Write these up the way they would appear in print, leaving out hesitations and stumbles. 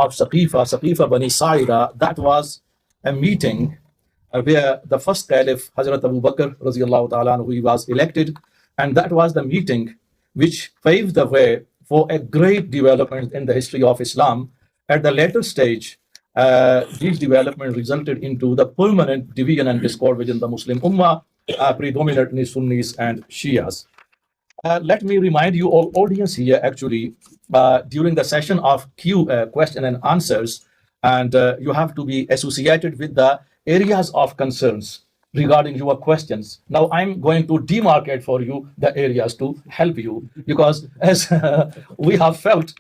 of Saqifa Bani Sa'ida, that was a meeting where the first caliph, Hazrat Abu Bakr, radiallahu ta'ala, he was elected. And that was the meeting which paved the way for a great development in the history of Islam. At the later stage, these developments resulted into the permanent division and discord within the Muslim Ummah, predominantly Sunnis and Shias. Let me remind you all audience here, actually, during the session of question and answers, and you have to be associated with the areas of concerns regarding your questions. Now, I'm going to demarcate for you the areas to help you, because as we have felt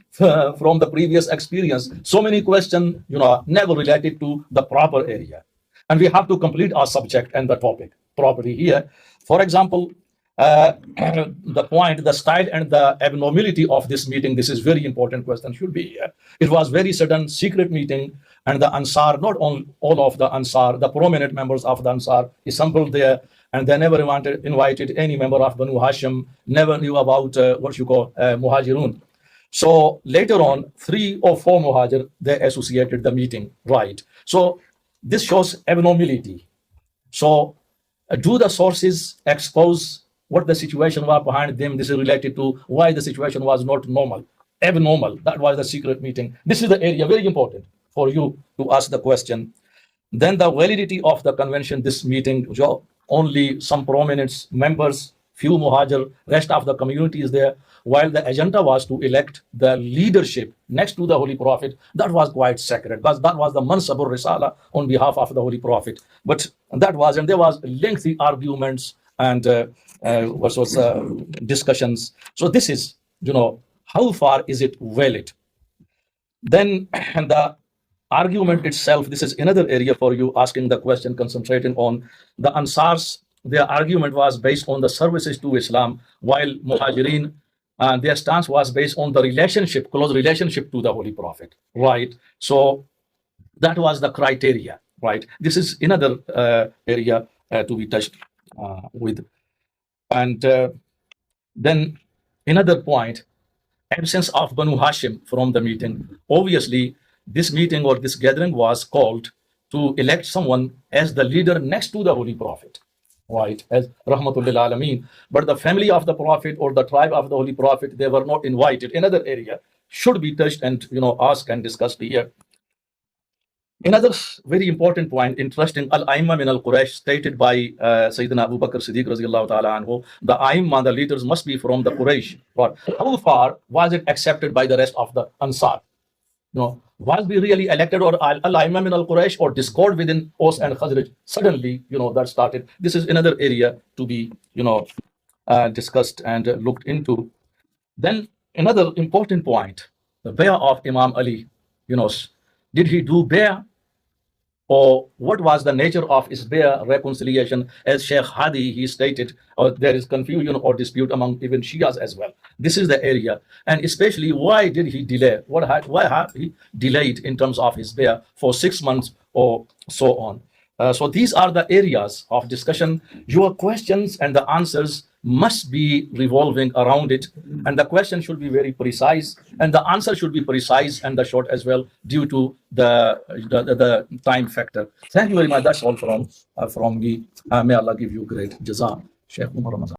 from the previous experience, so many questions, never related to the proper area. And we have to complete our subject and the topic properly here. For example, the point, the style and the abnormality of this meeting, this is very important question should be here. It was very sudden, secret meeting, and the Ansar, not all of the Ansar, the prominent members of the Ansar assembled there, and they never invited any member of Banu Hashim, never knew about Muhajirun. So later on, 3 or 4 Muhajir, they associated the meeting, right? So this shows abnormality. So do the sources expose what the situation was behind them? This is related to why the situation was not normal, abnormal. That was the secret meeting. This is the area, very important for you to ask the question. Then the validity of the convention, this meeting, only some prominent members, few Muhajir, rest of the community is there, while the agenda was to elect the leadership next to the Holy Prophet. That was quite sacred, because that was the Mansabur Risala on behalf of the Holy Prophet. But that was, and there was lengthy arguments and discussions. So this is, how far is it valid? Then the argument itself, this is another area for you asking the question, concentrating on the Ansars. Their argument was based on the services to Islam, while Muhajirin, their stance was based on the relationship, close relationship to the Holy Prophet, right? So that was the criteria, right? This is another area to be touched with. And then another point, absence of Banu Hashim from the meeting. Obviously, this meeting or this gathering was called to elect someone as the leader next to the Holy Prophet, right, as Rahmatul lil Alameen. But the family of the Prophet or the tribe of the Holy Prophet, they were not invited. Another area should be touched and, asked and discussed here. Another very important point, interesting, Al-Aimma min al-Quraysh, stated by Sayyidina Abu Bakr Siddiq radiallahu ta'ala anhu, the Aimma, the leaders, must be from the Quraysh. But how far was it accepted by the rest of the Ansar? Was we really elected, or Al-Aimma min al-Quraysh, or discord within Aus and Khazraj? Suddenly, that started. This is another area to be, discussed and looked into. Then another important point, the bay'ah of Imam Ali, did he do bay'ah? Or what was the nature of his bay'ah reconciliation? As Sheikh Hadi, he stated, there is confusion or dispute among even Shias as well. This is the area. And especially, why did he delay? Why had he delayed in terms of his bay'ah for 6 months or so on? So these are the areas of discussion. Your questions and the answers must be revolving around it, and the question should be very precise, and the answer should be precise and the short as well, due to the time factor. Thank you very much. That's all from me. May Allah give you great jaza. Sheikh Umar Ramazan.